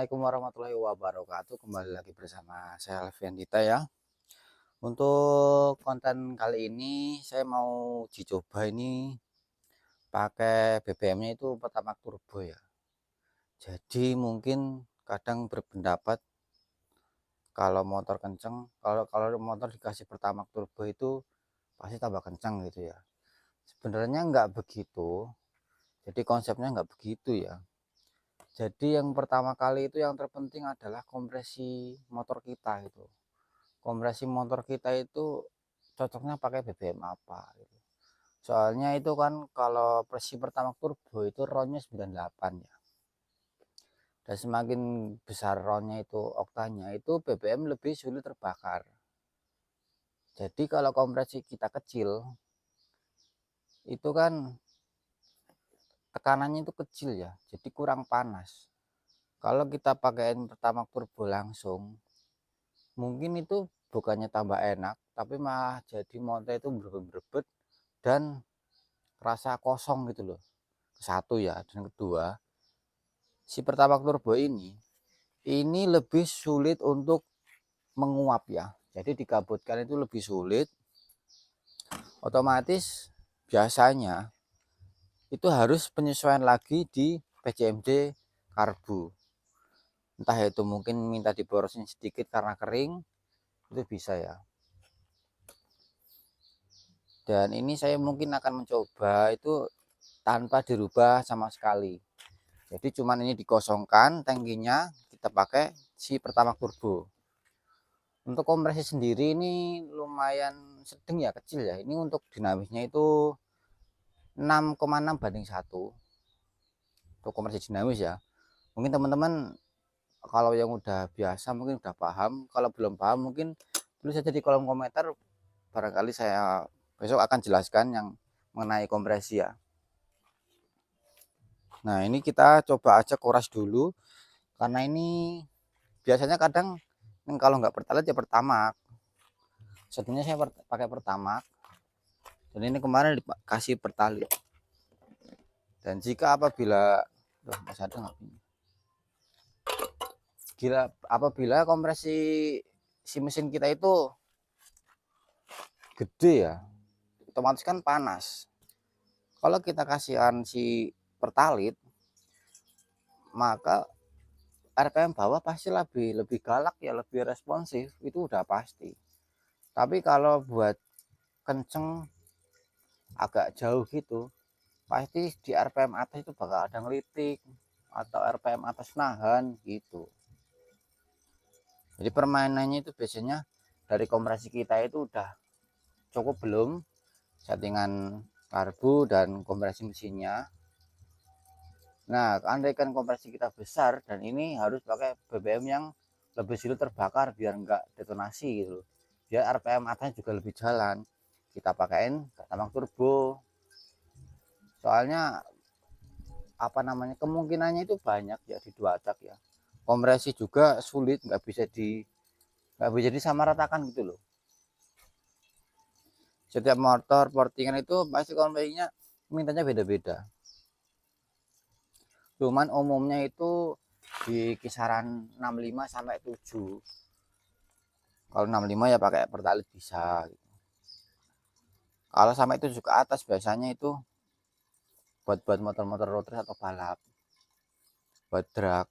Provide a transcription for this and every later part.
Assalamualaikum warahmatullahi wabarakatuh. Kembali lagi bersama saya Alfian Dita ya. Untuk konten kali ini saya mau uji coba ini pakai BBM-nya itu Pertamax Turbo ya. Jadi mungkin kadang berpendapat kalau motor kenceng, kalau motor dikasih Pertamax Turbo itu pasti tambah kencang gitu ya. Sebenarnya nggak begitu. Jadi konsepnya nggak begitu ya. Jadi yang pertama kali itu yang terpenting adalah kompresi motor kita itu. Kompresi motor kita itu cocoknya pakai BBM apa gitu. Soalnya itu kan kalau versi pertama turbo itu ronnya 98 ya. Dan semakin besar ronnya itu oktanya itu BBM lebih sulit terbakar. Jadi kalau kompresi kita kecil itu kan tekanannya itu kecil ya. Jadi kurang panas. Kalau kita pakaiin pertama turbo langsung mungkin itu bukannya tambah enak tapi malah jadi motor itu berebet dan rasa kosong gitu loh. Satu ya, dan kedua si Pertamax Turbo ini lebih sulit untuk menguap ya, jadi dikabutkan itu lebih sulit. Otomatis biasanya itu harus penyesuaian lagi di PCMD karbu, entah itu mungkin minta diborosin sedikit karena kering, itu bisa ya. Dan ini saya mungkin akan mencoba itu tanpa dirubah sama sekali. Jadi cuman ini dikosongkan tangkinya, kita pakai si Pertamax Turbo. Untuk kompresi sendiri ini lumayan sedang ya, kecil ya. Ini untuk dinamisnya itu 6,6/1. Untuk kompresi dinamis ya. Mungkin teman-teman kalau yang udah biasa mungkin udah paham, kalau belum paham mungkin tulis saja di kolom komentar, barangkali saya besok akan jelaskan yang mengenai kompresi ya. Nah, ini kita coba aja kuras dulu karena ini biasanya kadang kalau nggak Pertalite ya Pertamax. Sebenarnya saya pakai Pertamax dan ini kemarin dikasih Pertalite. Dan jika apabila masih ada nggak ini? Apabila kompresi si mesin kita itu gede ya, otomatis kan panas. Kalau kita kasihan si Pertalite, maka RPM bawah pasti lebih galak ya, lebih responsif, itu udah pasti. Tapi kalau buat kenceng agak jauh gitu, pasti di RPM atas itu bakal ada ngelitik atau RPM atas nahan gitu. Jadi permainannya itu biasanya dari kompresi kita itu udah cukup belum, settingan karbu dan kompresi mesinnya. Nah, andaikan kompresi kita besar dan ini harus pakai BBM yang lebih sulit terbakar biar enggak detonasi gitu, biar RPM atasnya juga lebih jalan, kita pakaiin Pertamax Turbo. Soalnya apa namanya, kemungkinannya itu banyak ya di dua tak ya. Kompresi juga sulit, nggak bisa disamaratakan gitu loh. Setiap motor portingan itu pasti kompresinya mintanya beda-beda. Cuman umumnya itu di kisaran 65 sampai 7. Kalau 65 ya pakai Pertalite bisa gitu. Kalau sampai 7 ke atas biasanya itu buat motor-motor road race atau balap, buat drag.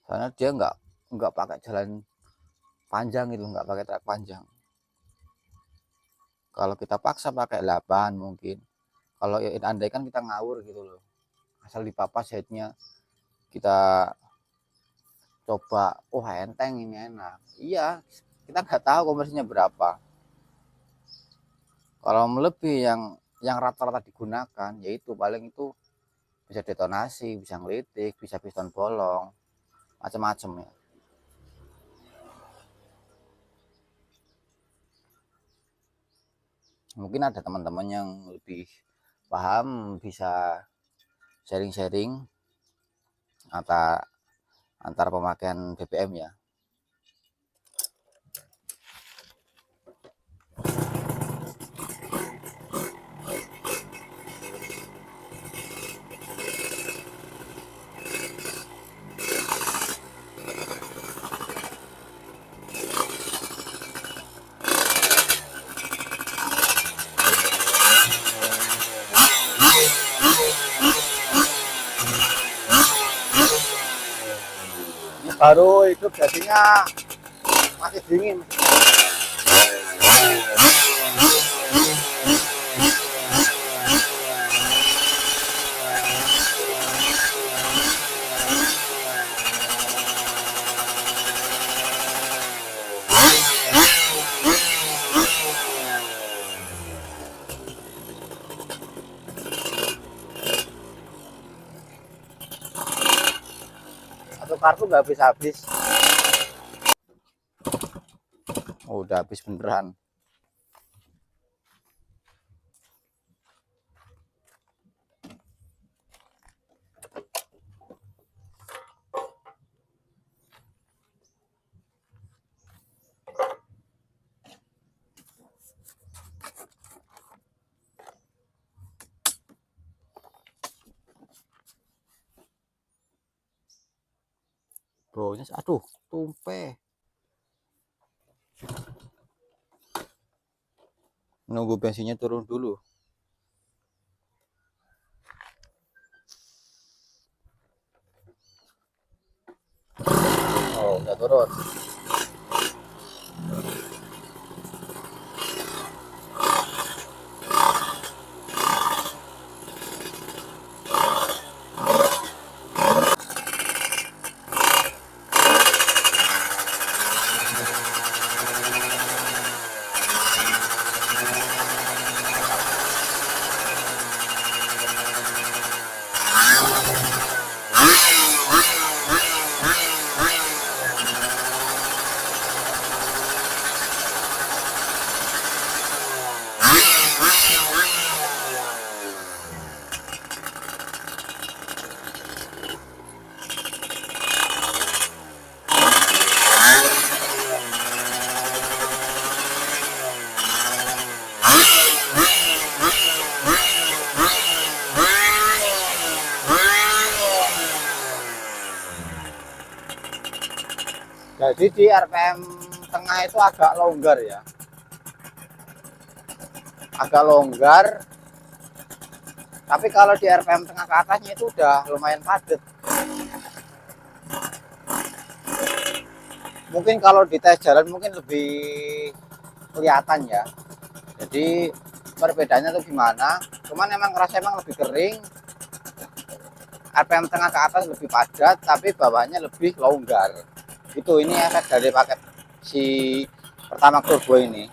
Karena dia nggak pakai jalan panjang itu, nggak pakai trek panjang. Kalau kita paksa pakai 8 mungkin, kalau ya andai kan kita ngawur gitu loh, asal dipapas headnya, kita coba enteng ini enak, iya kita nggak tahu kompresinya berapa. Kalau melebihi yang rata-rata digunakan, yaitu paling itu bisa detonasi, bisa ngelitik, bisa piston bolong, macam-macam ya. Mungkin ada teman-teman yang lebih paham bisa sharing-sharing antara pemakaian BBM ya. Ini baru hidup jadinya masih dingin. Satu kartu nggak habis-habis. Oh, udah habis beneran. Baunya, aduh, tumpeh. Nunggu bensinnya turun dulu. Oh, udah turun. Jadi di RPM tengah itu agak longgar ya, agak longgar. Tapi kalau di RPM tengah ke atasnya itu udah lumayan padat. Mungkin kalau di tes jalan mungkin lebih kelihatan ya. Jadi perbedaannya tuh gimana? Cuman emang ngerasa emang lebih kering. RPM tengah ke atas lebih padat, tapi bawahnya lebih longgar. Itu ini efek dari paket si pertama turbo ini.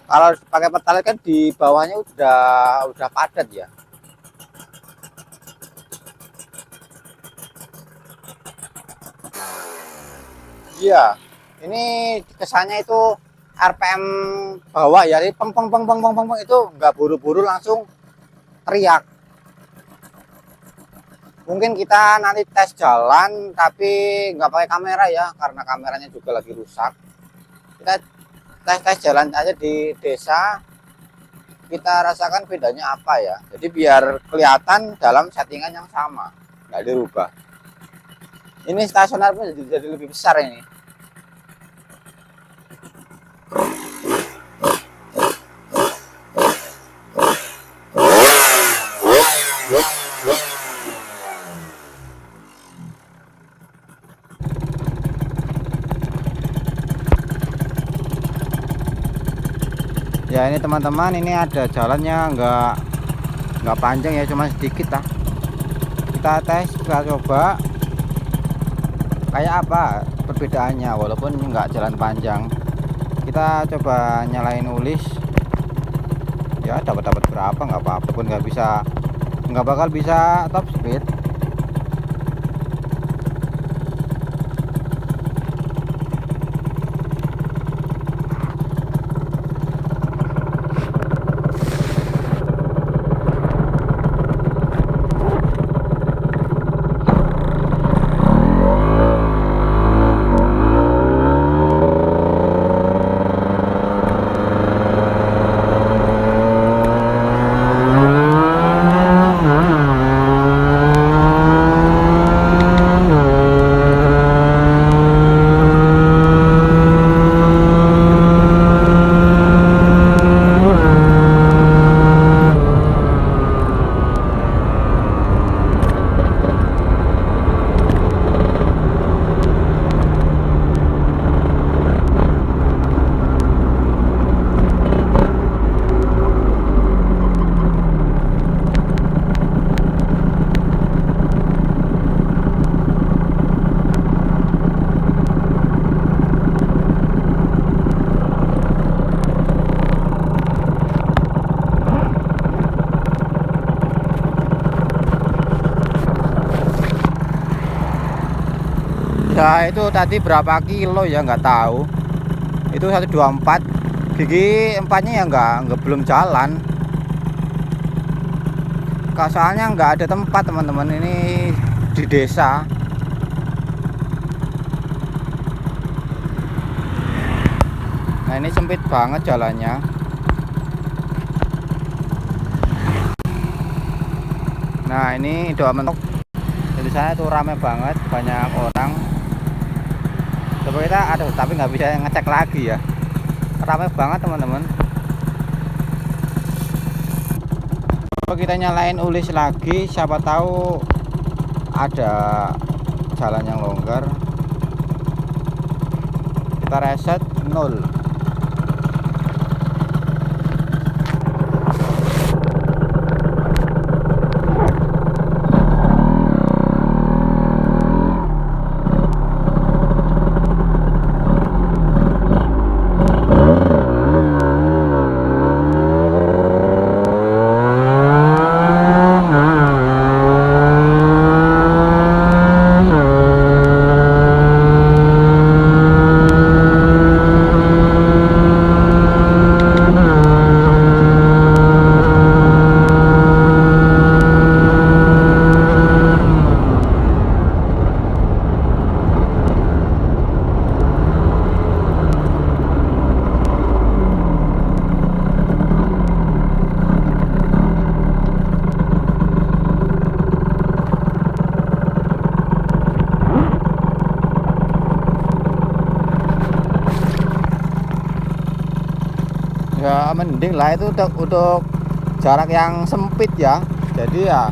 Kalau pakai pertalite kan di bawahnya udah padat ya. Iya, ini kesannya itu RPM bawah ya, peng peng peng peng peng peng itu nggak buru-buru langsung teriak. Mungkin kita nanti tes jalan tapi nggak pakai kamera ya, karena kameranya juga lagi rusak. Kita tes jalan aja di desa, kita rasakan bedanya apa ya. Jadi biar kelihatan dalam settingan yang sama, nggak dirubah. Ini stasioner pun jadi lebih besar ini. Ya ini teman-teman, ini ada jalannya nggak panjang ya, cuma sedikit lah. Kita tes, kita coba kayak apa perbedaannya walaupun nggak jalan panjang. Kita coba nyalain ulis ya, dapat berapa nggak apa-apa, pun nggak bakal bisa top speed. Ya itu tadi berapa kilo ya nggak tahu. Itu 124, gigi empatnya ya nggak belum jalan. Soalnya nggak ada tempat teman-teman, ini di desa. Nah ini sempit banget jalannya. Nah ini doa mentok. Jadi saya tuh rame banget, banyak orang. Coba kita ada, tapi nggak bisa ngecek lagi ya. Rame banget teman-teman. Coba kita nyalain ulis lagi, siapa tahu ada jalan yang longgar. Kita reset 0. Ya mending lah itu untuk jarak yang sempit ya. Jadi ya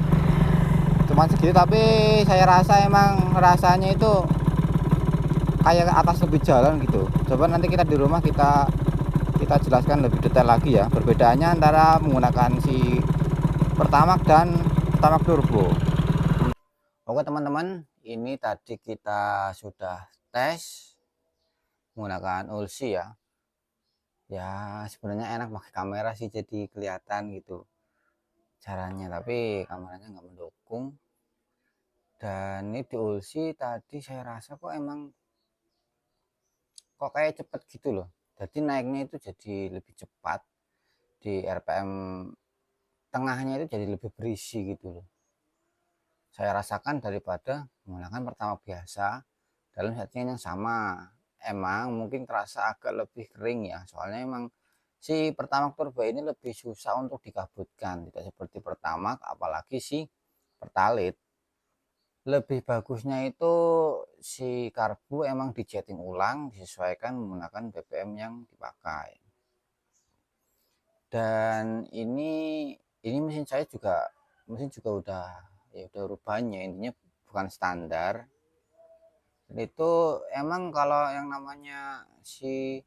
cuman segitu, tapi saya rasa emang rasanya itu kayak ke atas lebih jalan gitu. Coba nanti kita di rumah kita jelaskan lebih detail lagi ya perbedaannya antara menggunakan si Pertamax dan Pertamax Turbo. Oke teman-teman, ini tadi kita sudah tes menggunakan Ulsi ya. Ya sebenarnya enak pakai kamera sih, jadi kelihatan gitu caranya, tapi kameranya nggak mendukung. Dan ini di Ulsi tadi saya rasa kok kayak cepet gitu loh, jadi naiknya itu jadi lebih cepat, di RPM tengahnya itu jadi lebih berisi gitu loh, saya rasakan daripada menggunakan Pertamax biasa dalam settingan yang sama. Emang mungkin terasa agak lebih kering ya, soalnya emang si Pertamax Turbo ini lebih susah untuk dikabutkan, tidak seperti Pertamax, apalagi si Pertalite. Lebih bagusnya itu si karbu emang dijetting ulang, disesuaikan menggunakan BBM yang dipakai. Dan ini mesin juga udah ya udah rubahnya, intinya bukan standar. Dan itu emang kalau yang namanya si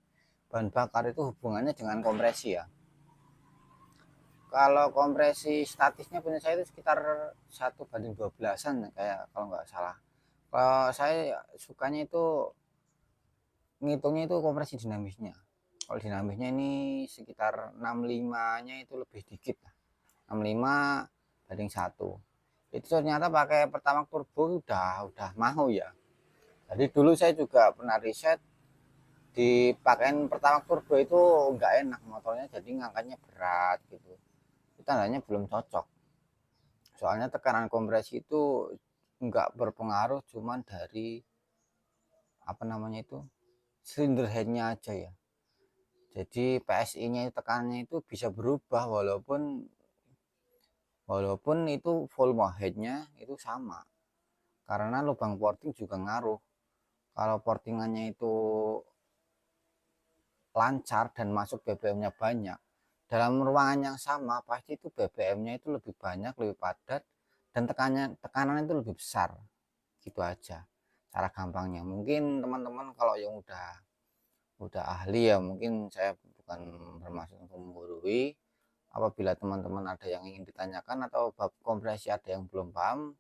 bahan bakar itu hubungannya dengan kompresi ya. Kalau kompresi statisnya punya saya itu sekitar 1:12-an kayak kalau nggak salah. Kalau saya sukanya itu ngitungnya itu kompresi dinamisnya. Kalau dinamisnya ini sekitar 65-nya itu lebih dikit lah. 65/1. Itu ternyata pakai Pertamax Turbo udah mau ya. Jadi dulu saya juga pernah riset, dipakein Pertamax Turbo itu nggak enak motornya, jadi ngangkatnya berat gitu. Itu tandanya belum cocok. Soalnya tekanan kompresi itu nggak berpengaruh, cuman dari apa namanya itu silinder headnya aja ya. Jadi PSI-nya tekanannya itu bisa berubah walaupun itu volume headnya itu sama, karena lubang porting juga ngaruh. Kalau portingannya itu lancar dan masuk BBM-nya banyak, dalam ruangan yang sama pasti itu BBM-nya itu lebih banyak, lebih padat, dan tekanan itu lebih besar. Gitu aja cara gampangnya. Mungkin teman-teman kalau yang udah ahli ya, mungkin saya bukan bermaksud untuk menggurui. Apabila teman-teman ada yang ingin ditanyakan atau bab kompresi ada yang belum paham,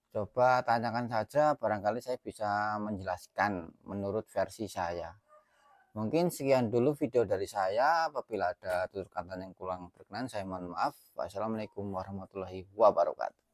coba tanyakan saja, barangkali saya bisa menjelaskan menurut versi saya. Mungkin sekian dulu video dari saya. Apabila ada tutur kata yang kurang berkenan, saya mohon maaf. Wassalamualaikum warahmatullahi wabarakatuh.